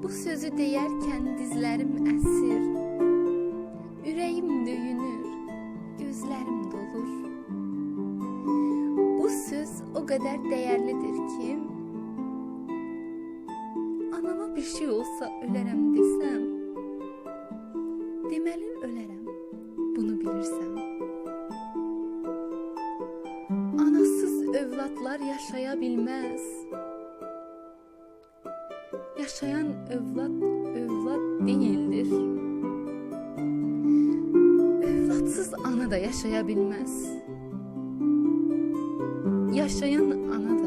Bu sözü deyərkən dizlərim əsir, ürəyim döyünür, gözlərim dolur. Bu söz o qədər dəyərlidir ki, anama bir şey olsa ölərəm desəm, deməli ölərəm, bunu bilirsən. Anasız övladlar yaşaya bilməz. Yaşayan övlad değildir. Övladsız ana da yaşaya bilməz. Yaşayan ana da